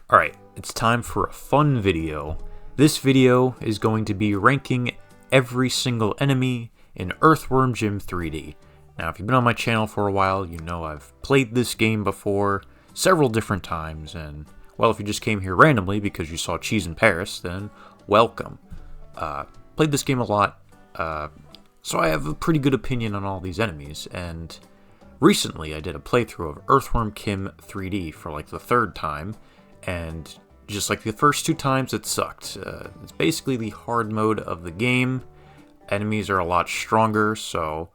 Alright, it's time for a fun video. This video is going to be ranking every single enemy in Earthworm Jim 3D. Now, if you've been on my channel for a while, you know I've played this game before several different times, and, well, if you just came here randomly because you saw Cheese in Paris, then welcome. Played this game a lot, so I have a pretty good opinion on all these enemies, and recently I did a playthrough of Earthworm Jim 3D for like the third time, and just like the first two times, it sucked. It's basically the hard mode of the game. Enemies are a lot stronger, so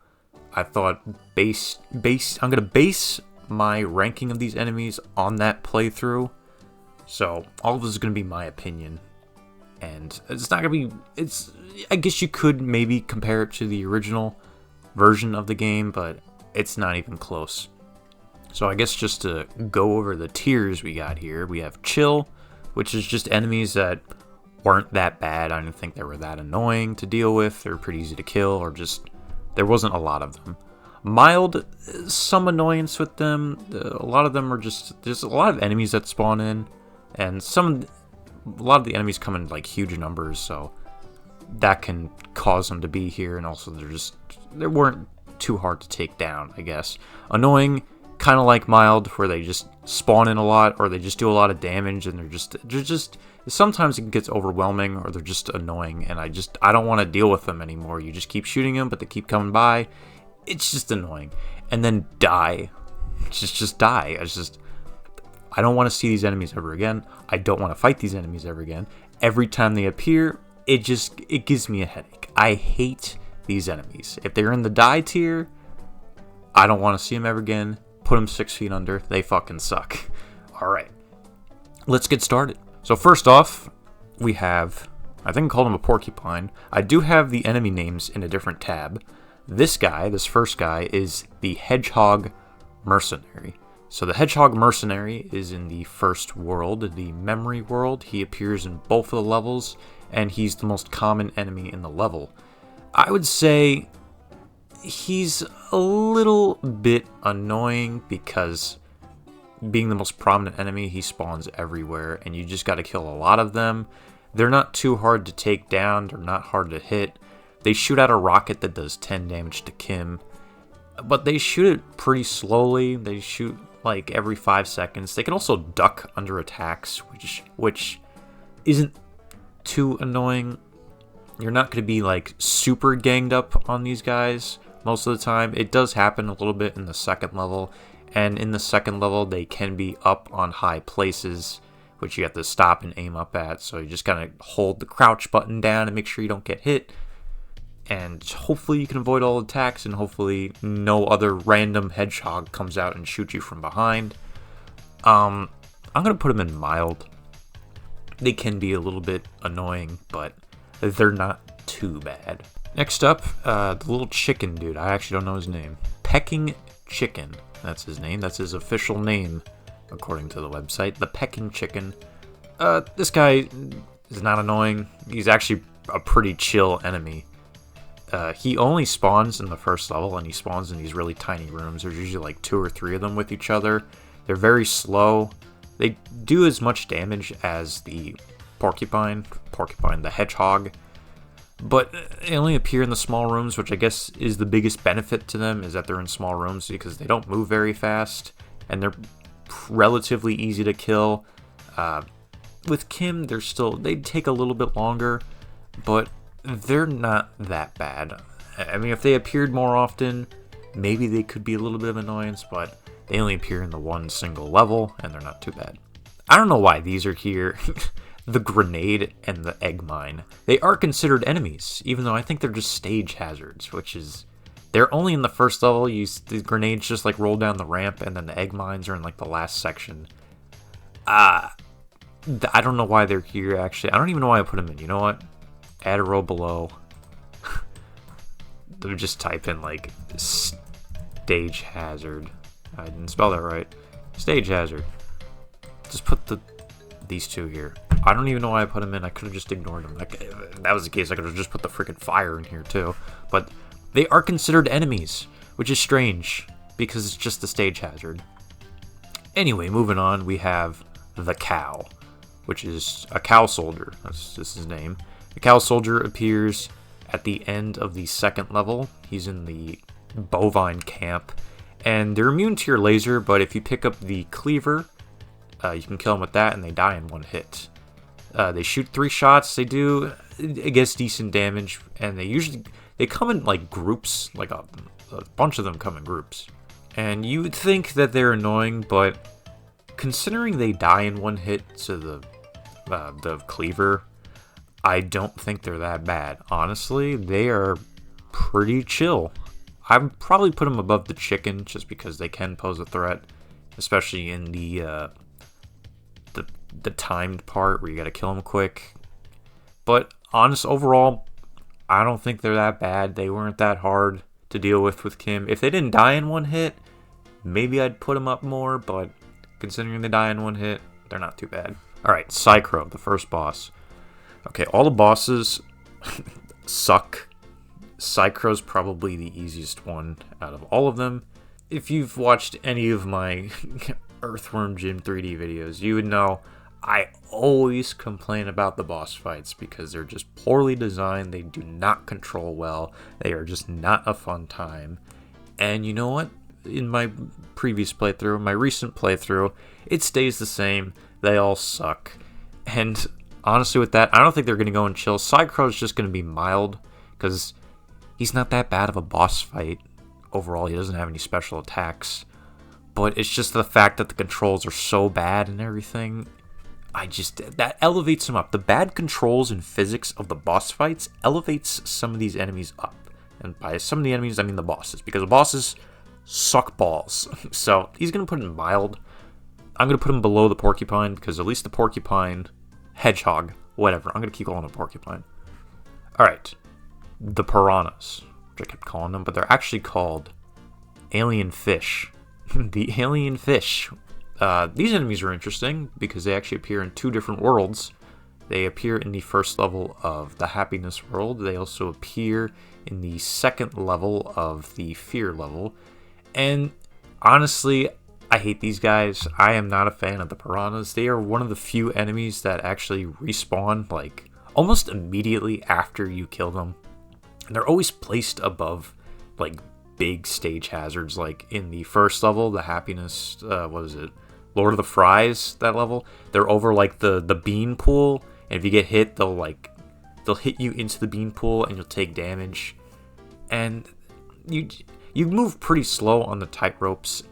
I thought I'm gonna base my ranking of these enemies on that playthrough. So all of this is gonna be my opinion, and it's not gonna be. I guess you could maybe compare it to the original version of the game, but it's not even close. So I guess just to go over the tiers we got here, we have Chill, which is just enemies that weren't that bad. I didn't think they were that annoying to deal with. They're pretty easy to kill, or just there wasn't a lot of them. Mild, some annoyance with them. A lot of them are just there's a lot of enemies that spawn in, and a lot of the enemies come in like huge numbers, so that can cause them to be here. And also they weren't too hard to take down, I guess. Annoying, kind of like Mild, where they just spawn in a lot, or they just do a lot of damage, and they're just sometimes it gets overwhelming, or they're just annoying, and I don't want to deal with them anymore. You just keep shooting them, but they keep coming by. It's just annoying. And then Die. Just Die. I don't want to see these enemies ever again. I don't want to fight these enemies ever again. Every time they appear, it gives me a headache. I hate these enemies. If they're in the Die tier, I don't want to see them ever again. Put them 6 feet under. They fucking suck. Alright. Let's get started. So first off, we have, I think I called him a porcupine. I do have the enemy names in a different tab. This first guy, is the Hedgehog Mercenary. So the Hedgehog Mercenary is in the first world, the Memory World. He appears in both of the levels, and he's the most common enemy in the level. I would say he's a little bit annoying because being the most prominent enemy, he spawns everywhere, and you just got to kill a lot of them. They're not too hard to take down. They're not hard to hit. They shoot out a rocket that does 10 damage to Kim, but they shoot it pretty slowly. They shoot like every 5 seconds. They can also duck under attacks, which isn't too annoying. You're not going to be like super ganged up on these guys most of the time. It does happen a little bit in the second level, and in the second level they can be up on high places, which you have to stop and aim up at. So you just kind of hold the crouch button down and make sure you don't get hit, and hopefully you can avoid all attacks, and hopefully no other random hedgehog comes out and shoots you from behind. I'm gonna put them in Mild. They can be a little bit annoying, but they're not too bad. Next up, the little chicken dude. I actually don't know his name. Pecking Chicken. That's his name. That's his official name, according to the website. The Pecking Chicken. This guy is not annoying. He's actually a pretty chill enemy. He only spawns in the first level, and he spawns in these really tiny rooms. There's usually like 2 or 3 of them with each other. They're very slow. They do as much damage as the porcupine, the hedgehog, but they only appear in the small rooms, which I guess is the biggest benefit to them, is that they're in small rooms because they don't move very fast, and they're relatively easy to kill. With Kim, they take a little bit longer, but they're not that bad. I mean, if they appeared more often, maybe they could be a little bit of annoyance, but they only appear in the one single level, and they're not too bad. I don't know why these are here. The grenade and the egg mine. They are considered enemies, even though I think they're just stage hazards, they're only in the first level. The grenades just like roll down the ramp, and then the egg mines are in like the last section. I don't know why they're here, actually. I don't even know why I put them in. You know what? Add a row below. They'll just type in like stage hazard. I didn't spell that right. Stage hazard. Just put these two here. I don't even know why I put them in. I could have just ignored them. Like, if that was the case, I could have just put the freaking fire in here too. But they are considered enemies, which is strange because it's just a stage hazard. Anyway, moving on, we have the Cow, which is a cow soldier. That's just his name. The cow soldier appears at the end of the second level. He's in the bovine camp, and they're immune to your laser, but if you pick up the cleaver, you can kill them with that, and they die in one hit. They shoot 3 shots. They do, I guess, decent damage, and they come in like groups, like a bunch of them come in groups. And you would think that they're annoying, but considering they die in one hit to the cleaver, I don't think they're that bad. Honestly, they are pretty chill. I'd probably put them above the chicken just because they can pose a threat, especially in the timed part where you gotta kill them quick. But overall, I don't think they're that bad. They weren't that hard to deal with Kim. If they didn't die in one hit, maybe I'd put them up more, but considering they die in one hit, they're not too bad. Alright, Psychro, the first boss. Okay, all the bosses suck. Psychro's probably the easiest one out of all of them. If you've watched any of my Earthworm Jim 3D videos, you would know I always complain about the boss fights because they're just poorly designed. They do not control well. They are just not a fun time. And you know what? In my previous playthrough, my recent playthrough, it stays the same. They all suck. And honestly with that, I don't think they're going to go and chill. Psychro's just going to be mild because he's not that bad of a boss fight. Overall, he doesn't have any special attacks. But it's just the fact that the controls are so bad and everything. That elevates him up. The bad controls and physics of the boss fights elevates some of these enemies up. And by some of the enemies, I mean the bosses. Because the bosses suck balls. So he's going to put him mild. I'm going to put him below the porcupine because at least the porcupine, hedgehog, whatever. I'm going to keep calling him porcupine. Alright. The piranhas, which I kept calling them, but they're actually called alien fish. The alien fish. These enemies are interesting because they actually appear in 2 different worlds. They appear in the first level of the happiness world. They also appear in the second level of the fear level. And honestly, I hate these guys. I am not a fan of the piranhas. They are one of the few enemies that actually respawn like almost immediately after you kill them. And they're always placed above like big stage hazards, like in the first level, the happiness, what is it? Lord of the Fries, that level. They're over like the bean pool, and if you get hit, they'll hit you into the bean pool and you'll take damage. And you move pretty slow on the tight ropes,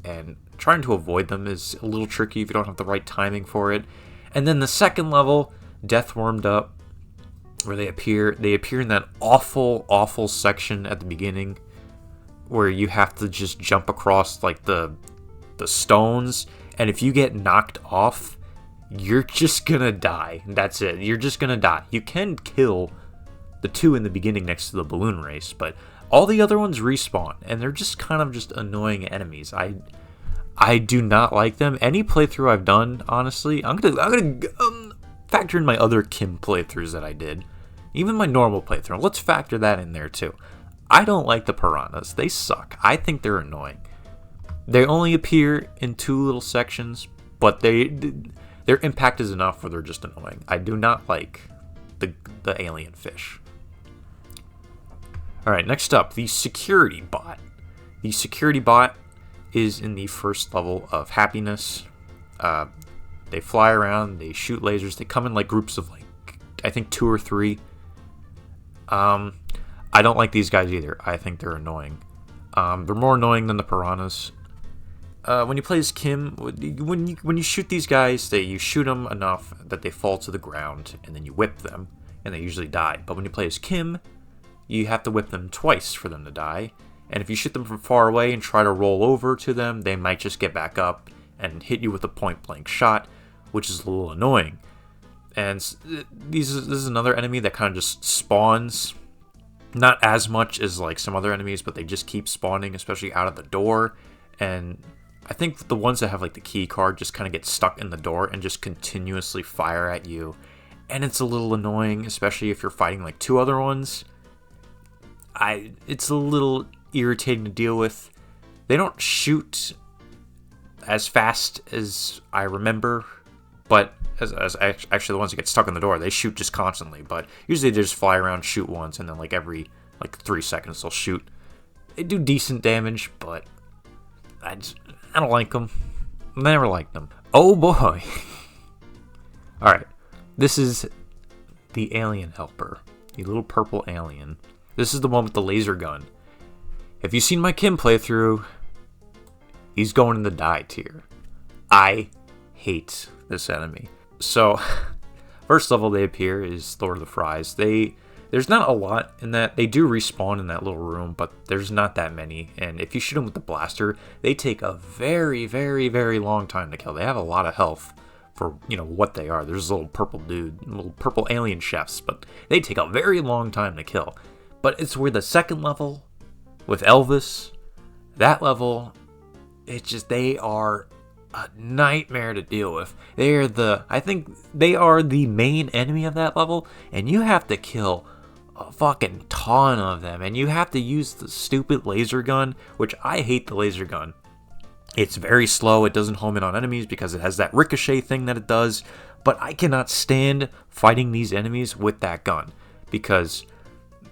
and trying to avoid them is a little tricky if you don't have the right timing for it. And then the second level, Death Warmed Up, where they appear in that awful section at the beginning where you have to just jump across like the stones, and if you get knocked off, you're just gonna die. That's it. You're just gonna die. You can kill the 2 in the beginning next to the balloon race, but all the other ones respawn, and they're just kind of just annoying enemies. I do not like them. Any playthrough I've done, honestly, I'm gonna factor in my other Kim playthroughs that I did, even my normal playthrough. Let's factor that in there too. I don't like the piranhas. They suck. I think they're annoying. They only appear in 2 little sections, but their impact is enough where they're just annoying. I do not like the alien fish. Alright, next up, the security bot. The security bot is in the first level of happiness. They fly around, they shoot lasers, they come in like groups of like, I think 2 or 3. I don't like these guys either. I think they're annoying. They're more annoying than the piranhas. When you play as Kim, when you shoot these guys, you shoot them enough that they fall to the ground, and then you whip them, and they usually die. But when you play as Kim, you have to whip them twice for them to die. And if you shoot them from far away and try to roll over to them, they might just get back up and hit you with a point-blank shot, which is a little annoying. And this is another enemy that kind of just spawns. Not as much as like some other enemies, but they just keep spawning, especially out of the door. And I think the ones that have like the key card just kind of get stuck in the door and just continuously fire at you. And it's a little annoying, especially if you're fighting like 2 other ones. It's a little irritating to deal with. They don't shoot as fast as I remember, but as actually the ones that get stuck in the door, they shoot just constantly. But usually they just fly around, shoot once, and then like every 3 seconds they'll shoot. They do decent damage, but I don't like them. Never liked them. Oh boy. Alright, this is the alien helper. The little purple alien. This is the one with the laser gun. If you've seen my Kim playthrough, he's going in the die tier. I hate this enemy. So, first level they appear is Lord of the Fries. There's not a lot in that. They do respawn in that little room, but there's not that many. And if you shoot them with the blaster, they take a very, very, very long time to kill. They have a lot of health for, what they are. There's a little purple dude, little purple alien chefs, but they take a very long time to kill. But it's where the second level with Elvis, that level, they are a nightmare to deal with. I think they are the main enemy of that level, and you have to kill a fucking ton of them, and you have to use the stupid laser gun, which I hate the laser gun. It's very slow, it doesn't home in on enemies because it has that ricochet thing that it does, but I cannot stand fighting these enemies with that gun, because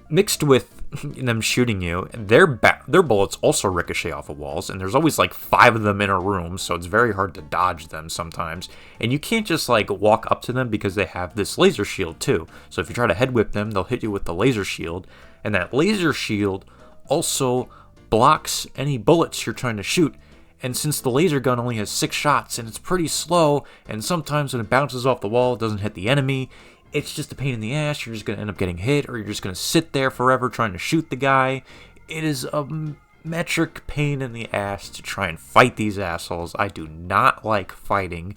mixed with them shooting you, their bullets also ricochet off of walls, and there's always like 5 of them in a room, so it's very hard to dodge them sometimes. And you can't just like walk up to them because they have this laser shield too. So if you try to head whip them, they'll hit you with the laser shield, and that laser shield also blocks any bullets you're trying to shoot. And since the laser gun only has 6 shots and it's pretty slow, and sometimes when it bounces off the wall it doesn't hit the enemy, it's just a pain in the ass. You're just going to end up getting hit, or you're just going to sit there forever trying to shoot the guy. It is a metric pain in the ass to try and fight these assholes. I do not like fighting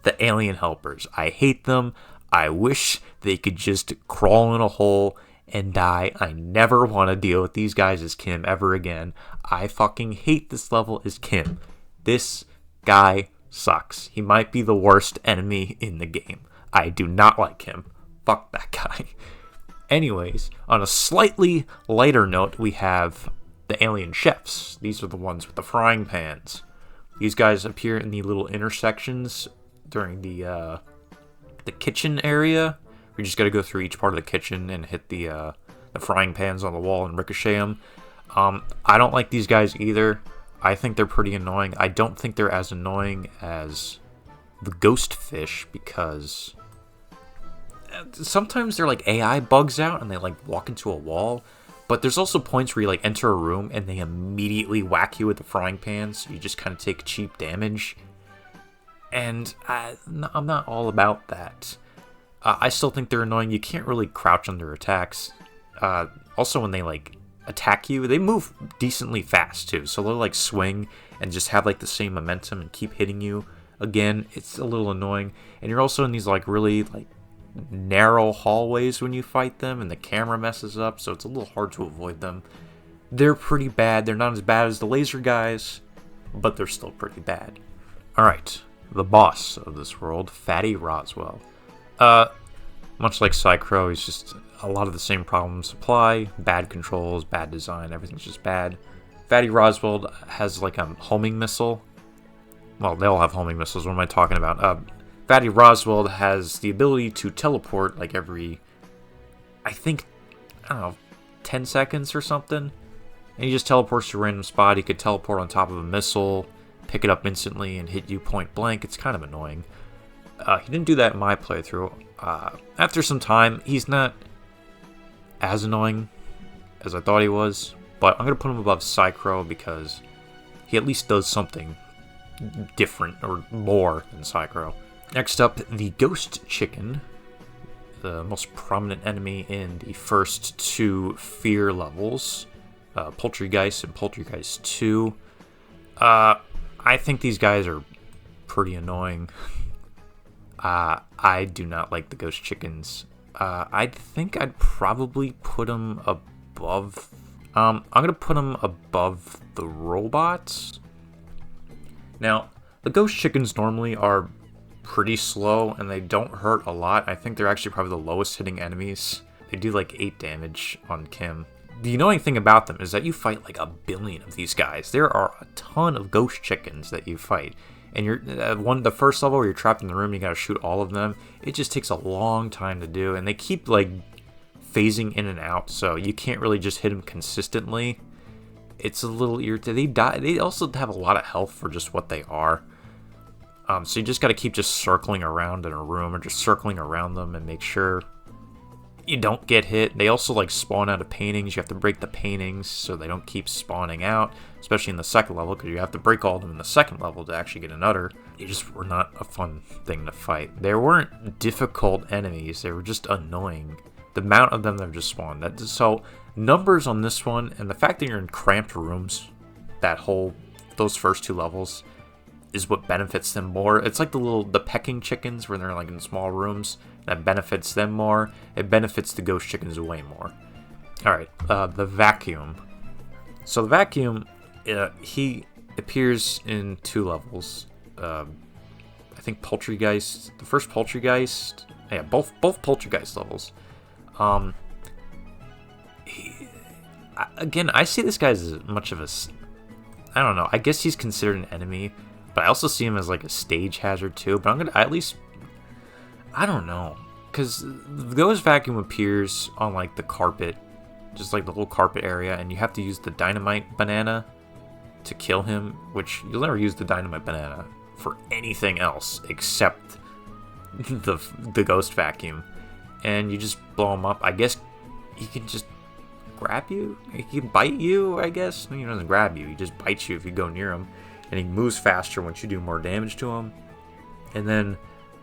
the alien helpers. I hate them. I wish they could just crawl in a hole and die. I never want to deal with these guys as Kim ever again. I fucking hate this level as Kim. This guy sucks. He might be the worst enemy in the game. I do not like him. Fuck that guy. Anyways, on a slightly lighter note, we have the alien chefs. These are the ones with the frying pans. These guys appear in the little intersections during the kitchen area. We just got to go through each part of the kitchen and hit the frying pans on the wall and ricochet them. I don't like these guys either. I think they're pretty annoying. I don't think they're as annoying as the ghost fish, because sometimes they're like AI bugs out and they like walk into a wall, but there's also points where you like enter a room and they immediately whack you with the frying pan, so you just kind of take cheap damage, and I'm not all about that. I still think they're annoying. You can't really crouch under attacks. Also, when they like attack you, they move decently fast too, so they'll like swing and just have like the same momentum and keep hitting you. Again, it's a little annoying, and you're also in these like really like narrow hallways when you fight them, and the camera messes up, so it's a little hard to avoid them. They're pretty bad. They're not as bad as the laser guys, but they're still pretty bad. Alright, the boss of this world, Fatty Roswell. Much like Psychro, he's just a lot of the same problems apply. Bad controls, bad design, everything's just bad. Fatty Roswell has like a homing missile. Well, they all have homing missiles. What am I talking about? Fatty Roswell has the ability to teleport like every, I don't know, 10 seconds or something. And he just teleports to a random spot. He could teleport on top of a missile, pick it up instantly, and hit you point blank. It's kind of annoying. He didn't do that in my playthrough. After some time, he's not as annoying as I thought he was. But I'm going to put him above Psychro because he at least does something different or more than Psychro. Next up, the Ghost Chicken, the most prominent enemy in the first 2 fear levels, Poultrygeist and Poultrygeist 2. I think these guys are pretty annoying. I do not like the Ghost Chickens. I think I'd probably put them above. I'm gonna put them above the robots. Now, the Ghost Chickens normally are pretty slow and they don't hurt a lot. I think they're actually probably the lowest hitting enemies. They do like 8 damage on Kim. the annoying thing about them is that you fight like a billion of these guys. There are a ton of ghost chickens that you fight. And you're the first level where you're trapped in the room, you gotta shoot all of them. It just takes a long time to do, and they keep like phasing in and out, so you can't really just hit them consistently. It's a little irritating. They die. They also have a lot of health for just what they are. So you just gotta keep just circling around in a room, or just circling around them and make sure you don't get hit. They also like spawn out of paintings. You have to break the paintings so they don't keep spawning out, especially in the second level, because you have to break all of them in the second level to actually get another. They just were not a fun thing to fight. There weren't difficult enemies. They were just annoying. The amount of them that just spawned. So numbers on this one, and the fact that you're in cramped rooms, those first 2 levels, is what benefits them more. It's like the pecking chickens where they're like in small rooms. That benefits them more. It benefits the ghost chickens way more. Alright, the vacuum. So the vacuum, he appears in 2 levels. I think Poultrygeist, the first Poultrygeist, yeah, both Poultrygeist levels. Again, I see this guy as much of a, I don't know, I guess he's considered an enemy, but I also see him as like a stage hazard too, but I'm gonna at least, I don't know, because the ghost vacuum appears on like the carpet, just like the whole carpet area, and you have to use the dynamite banana to kill him, which you'll never use the dynamite banana for anything else except the ghost vacuum, and you just blow him up. I guess he can just grab you, he can bite you, I guess. He doesn't grab you, he just bites you if you go near him, and he moves faster once you do more damage to him. And then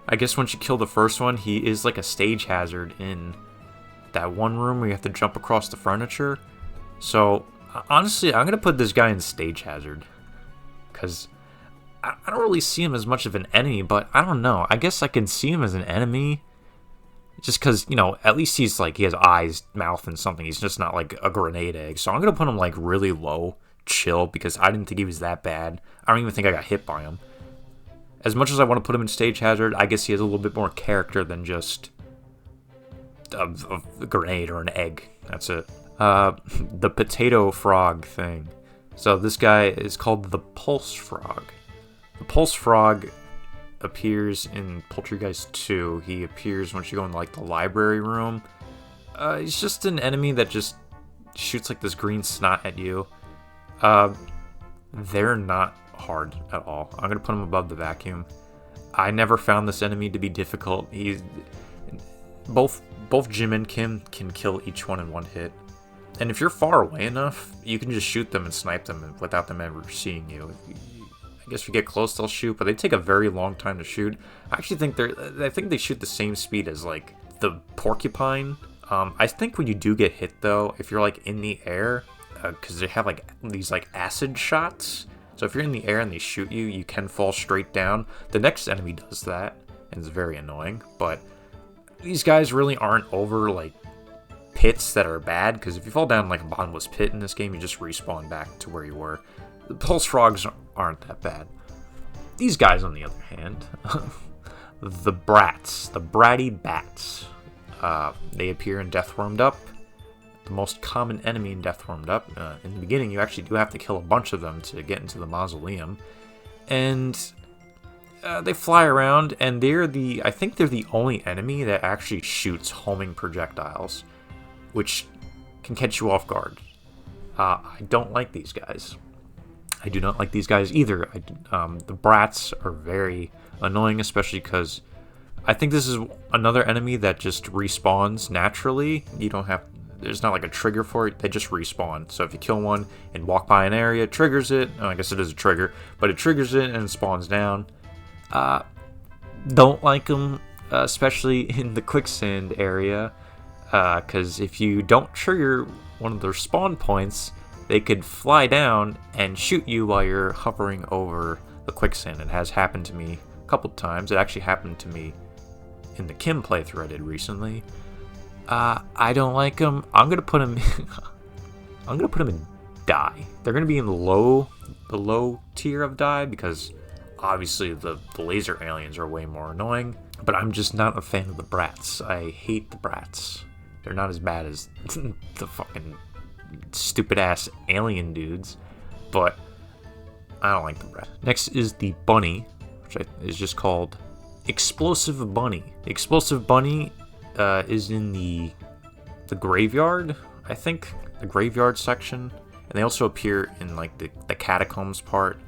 I guess once you kill the first one, he is like a stage hazard in that one room where you have to jump across the furniture. So honestly, I'm gonna put this guy in stage hazard, because I don't really see him as much of an enemy, but I don't know, I guess I can see him as an enemy just because, you know, at least he's like, he has eyes, mouth, and something. He's just not like a grenade egg. So I'm gonna put him like really low, chill, because I didn't think he was that bad. I don't even think I got hit by him. As much as I want to put him in stage hazard, I guess he has a little bit more character than just a grenade or an egg. That's it. The potato frog thing. So this guy is called the Pulse Frog. The Pulse Frog appears in Poultrygeist 2. He appears once you go in like the library room. He's just an enemy that just shoots like this green snot at you. They're not hard at all. I'm gonna put him above the vacuum. I never found this enemy to be difficult. He's both Jim and Kim can kill each one in one hit. And if you're far away enough, you can just shoot them and snipe them without them ever seeing you. I guess if you get close, they'll shoot, but they take a very long time to shoot. I actually think I think they shoot the same speed as like the porcupine. I think when you do get hit though, if you're like in the air, because they have like these like acid shots. So if you're in the air and they shoot you, you can fall straight down. The next enemy does that, and it's very annoying. But these guys really aren't over like pits that are bad, because if you fall down like a bottomless pit in this game, you just respawn back to where you were. The Pulse Frogs aren't that bad. These guys, on the other hand, the Brats, the Bratty Bats, they appear in Death Warmed Up. The most common enemy in Death Warmed Up. In the beginning, you actually do have to kill a bunch of them to get into the mausoleum. And they fly around, and I think they're the only enemy that actually shoots homing projectiles, which can catch you off guard. I don't like these guys. I do not like these guys either. The Brats are very annoying, especially because I think this is another enemy that just respawns naturally. There's not like a trigger for it, they just respawn. So if you kill one and walk by an area, it triggers it. Oh, I guess it is a trigger, but it triggers it and it spawns down. Don't like them, especially in the quicksand area, because if you don't trigger one of their spawn points, they could fly down and shoot you while you're hovering over the quicksand. It has happened to me a couple times. It actually happened to me in the Kim playthrough I did recently. I don't like them. I'm gonna put them. I'm gonna put them in die. They're gonna be in the low tier of die, because obviously the laser aliens are way more annoying. But I'm just not a fan of the Brats. I hate the Brats. They're not as bad as the fucking stupid ass alien dudes, but I don't like the rest. Next is the bunny, which is just called Explosive Bunny. The Explosive Bunny is in the graveyard, I think, the graveyard section, and they also appear in like the catacombs part.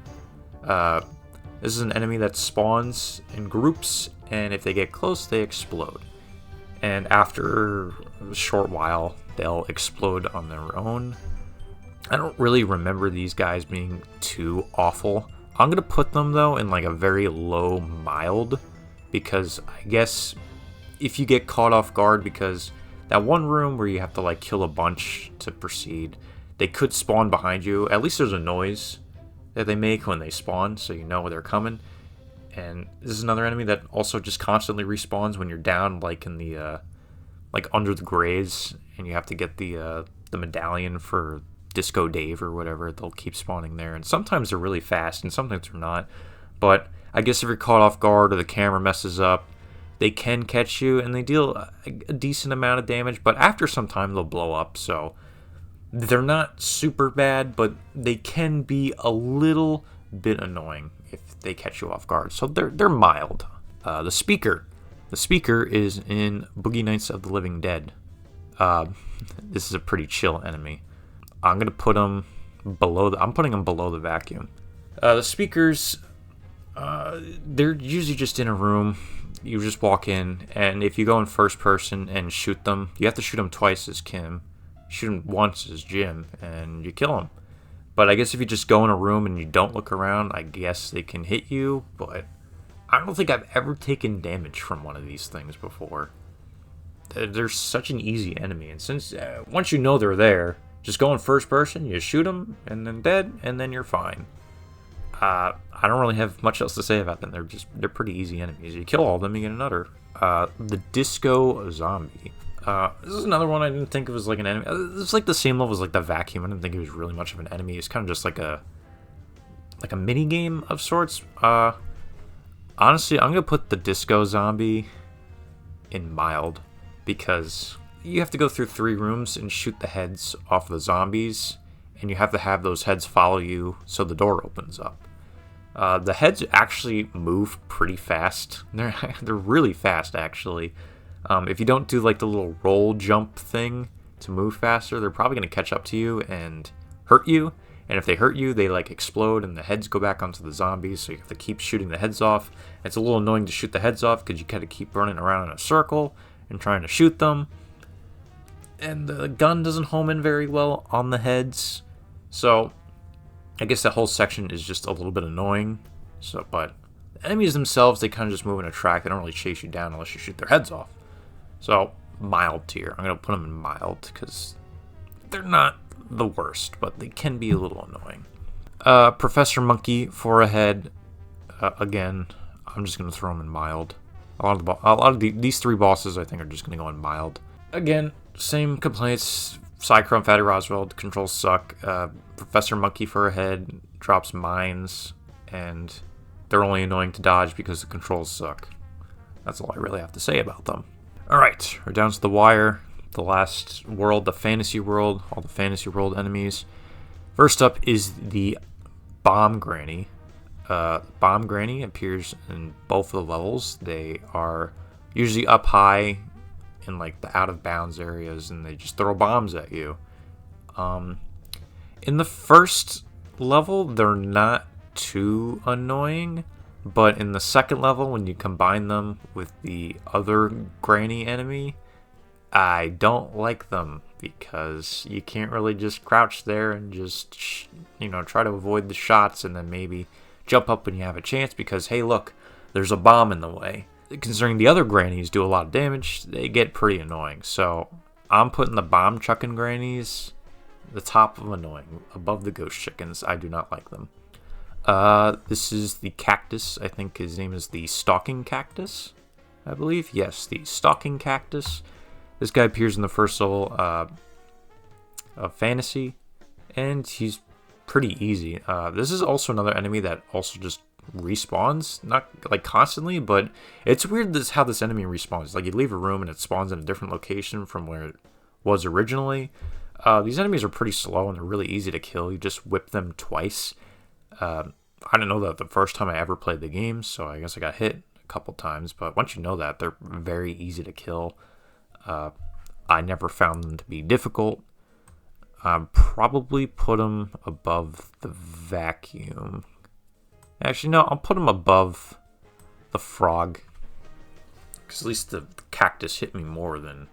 This is an enemy that spawns in groups, and if they get close, they explode. And after a short while, they'll explode on their own. I don't really remember these guys being too awful. I'm gonna put them though in like a very low mild, because I guess if you get caught off guard, because that one room where you have to like kill a bunch to proceed, they could spawn behind you. At least there's a noise that they make when they spawn, so you know they're coming. And this is another enemy that also just constantly respawns when you're down, like in the like under the graves, and you have to get the medallion for Disco Dave or whatever. They'll keep spawning there, and sometimes they're really fast and sometimes they're not. But I guess if you're caught off guard or the camera messes up, they can catch you, and they deal a decent amount of damage, but after some time they'll blow up. So they're not super bad, but they can be a little bit annoying if they catch you off guard. So they're mild. The speaker is in Boogie Nights of the Living Dead. This is a pretty chill enemy. I'm gonna put them below. I'm putting them below the vacuum. The speakers, they're usually just in a room. You just walk in, and if you go in first person and shoot them, you have to shoot them twice as Kim. Shoot him once as Jim, and you kill him. But I guess if you just go in a room and you don't look around, I guess they can hit you. But I don't think I've ever taken damage from one of these things before. They're such an easy enemy, and since once you know they're there, just go in first person, you shoot them, and then dead, and then you're fine. I don't really have much else to say about them. They're pretty easy enemies. You kill all of them, you get another. The Disco Zombie. This is another one I didn't think it was like an enemy. It's like the same level as like the vacuum. I didn't think it was really much of an enemy. It's kind of just like a mini game of sorts. Honestly, I'm gonna put the Disco Zombie in mild, because you have to go through 3 rooms and shoot the heads off the zombies, and you have to have those heads follow you so the door opens up. The heads actually move pretty fast. They're really fast, actually. If you don't do like the little roll jump thing to move faster, they're probably going to catch up to you and hurt you. And if they hurt you, they like explode and the heads go back onto the zombies, so you have to keep shooting the heads off. It's a little annoying to shoot the heads off because you kind of keep running around in a circle and trying to shoot them. And the gun doesn't home in very well on the heads. So I guess that whole section is just a little bit annoying. So, but the enemies themselves, they kind of just move in a track. They don't really chase you down unless you shoot their heads off. So mild tier. I'm going to put them in mild because they're not the worst, but they can be a little annoying. Professor Monkey for a head. Again, I'm just going to throw them in mild. A lot of these 3 bosses, I think, are just going to go in mild. Again, same complaints. Cychrome, Fatty Roswell, controls suck. Professor Monkey for a head drops mines, and they're only annoying to dodge because the controls suck. That's all I really have to say about them. Alright, we're down to the wire. The last world, the fantasy world, all the fantasy world enemies. First up is the Bomb Granny. Bomb Granny appears in both of the levels. They are usually up high in like the out of bounds areas, and they just throw bombs at you. In the first level, they're not too annoying, but in the second level, when you combine them with the other Granny enemy, I don't like them, because you can't really just crouch there and just, try to avoid the shots and then maybe jump up when you have a chance because, hey, look, there's a bomb in the way. Considering the other grannies do a lot of damage, they get pretty annoying. So I'm putting the bomb chucking grannies the top of annoying, above the ghost chickens. I do not like them. This is the cactus. I think his name is the Stalking Cactus, I believe. Yes, the Stalking Cactus. This guy appears in the first level of Fantasy, and he's pretty easy. This is also another enemy that also just respawns, not like constantly, but it's weird how this enemy respawns. Like, you leave a room and it spawns in a different location from where it was originally. These enemies are pretty slow and they're really easy to kill. You just whip them twice. I didn't know that the first time I ever played the game, so I guess I got hit a couple times. But once you know that, they're very easy to kill. I never found them to be difficult. Probably put them above the vacuum. Actually, no, I'll put them above the frog. Because at least the cactus hit me more than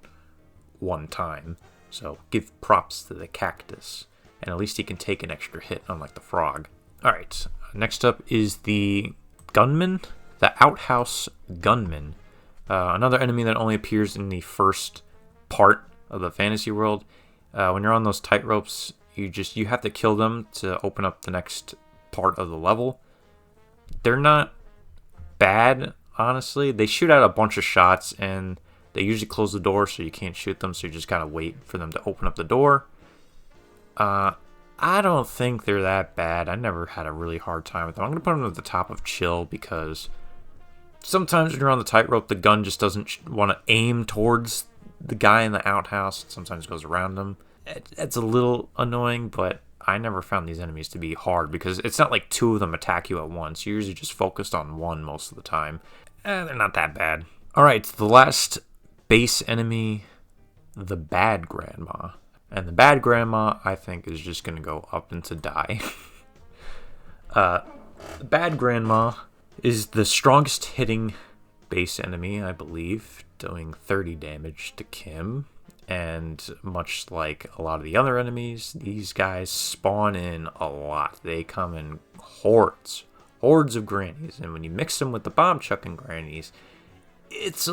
one time. So give props to the cactus. And at least he can take an extra hit, unlike the frog. Alright, next up is the gunman. The outhouse gunman. Another enemy that only appears in the first part of the fantasy world. When you're on those tight ropes, you have to kill them to open up the next part of the level. They're not bad, honestly. They shoot out a bunch of shots, and they usually close the door so you can't shoot them, so you just gotta wait for them to open up the door. I don't think they're that bad. I never had a really hard time with them. I'm gonna put them at the top of chill because sometimes when you're on the tightrope, the gun just doesn't want to aim towards the guy in the outhouse. It sometimes goes around him. It's a little annoying, but I never found these enemies to be hard because it's not like two of them attack you at once. You're usually just focused on one most of the time. They're not that bad. Alright, the last base enemy, the bad grandma. And the bad grandma, I think, is just going to go up into die. The bad grandma is the strongest hitting base enemy, I believe, doing 30 damage to Kim. And much like a lot of the other enemies, these guys spawn in a lot. They come in hordes of grannies. And when you mix them with the bomb-chucking grannies, it's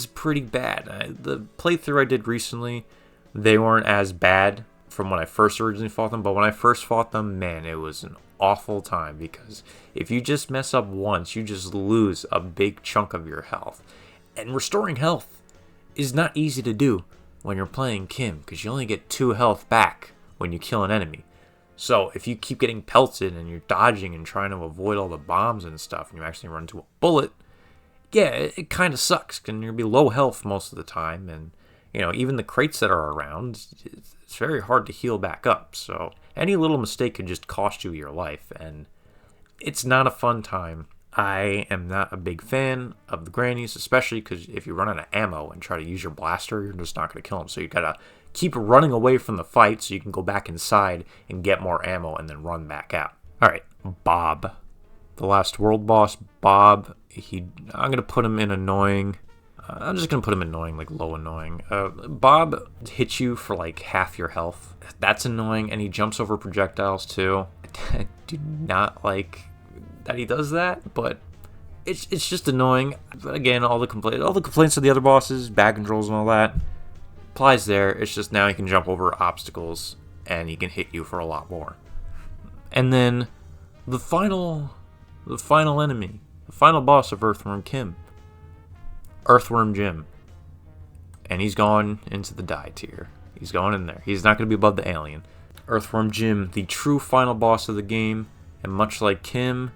pretty bad. The playthrough I did recently, they weren't as bad from when I first originally fought them, but when I first fought them, man, it was an awful time because if you just mess up once, you just lose a big chunk of your health. And restoring health is not easy to do when you're playing Kim because you only get 2 health back when you kill an enemy. So if you keep getting pelted and you're dodging and trying to avoid all the bombs and stuff and you actually run into a bullet, yeah, it kind of sucks because you'll be low health most of the time, and even the crates that are around, it's very hard to heal back up. So any little mistake could just cost you your life, and it's not a fun time. I am not a big fan of the grannies, especially because if you run out of ammo and try to use your blaster, you're just not going to kill them. So you gotta keep running away from the fight so you can go back inside and get more ammo and then run back out. Alright, Bob. The last world boss, Bob. I'm going to put him in annoying. I'm just going to put him annoying, like low annoying. Bob hits you for like half your health. That's annoying, and he jumps over projectiles too. I do not like that he does that, but it's just annoying. But again, all the complaints of the other bosses, bad controls and all that, applies there. It's just now he can jump over obstacles, and he can hit you for a lot more. And then the final enemy, the final boss of Earthworm Jim. And he's gone into the die tier. He's going in there. He's not going to be above the alien. Earthworm Jim, the true final boss of the game, and much like Kim,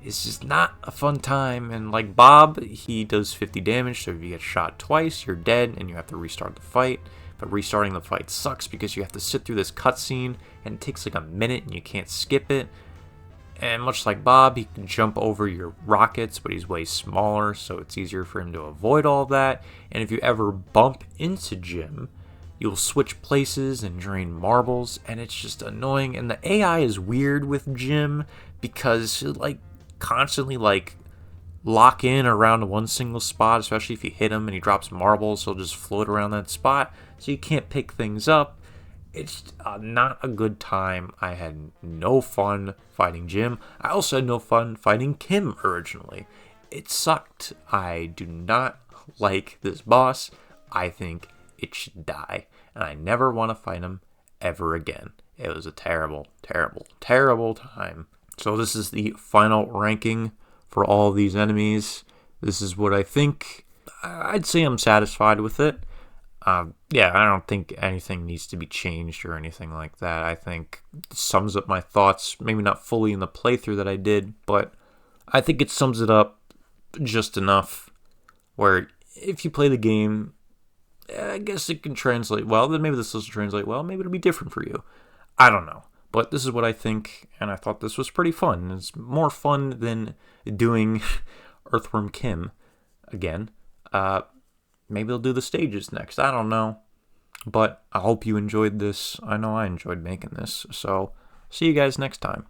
is just not a fun time. And like Bob, he does 50 damage, so if you get shot twice, you're dead, and you have to restart the fight. But restarting the fight sucks because you have to sit through this cutscene, and it takes like a minute, and you can't skip it. And much like Bob, he can jump over your rockets, but he's way smaller, so it's easier for him to avoid all that. And if you ever bump into Jim, you'll switch places and drain marbles, and it's just annoying. And the AI is weird with Jim because he'll constantly lock in around one single spot, especially if you hit him and he drops marbles, he'll just float around that spot, so you can't pick things up. It's not a good time. I had no fun fighting Jim. I also had no fun fighting Kim originally. It sucked. I do not like this boss. I think it should die. And I never want to fight him ever again. It was a terrible, terrible, terrible time. So this is the final ranking for all these enemies. This is what I think. I'd say I'm satisfied with it. Yeah, I don't think anything needs to be changed or anything like that. I think it sums up my thoughts, maybe not fully in the playthrough that I did, but I think it sums it up just enough where if you play the game, I guess it can translate well. Then maybe this doesn't translate well. Maybe it'll be different for you. I don't know. But this is what I think, and I thought this was pretty fun. It's more fun than doing Earthworm Kim again. Maybe they'll do the stages next. I don't know. But I hope you enjoyed this. I know I enjoyed making this. So, see you guys next time.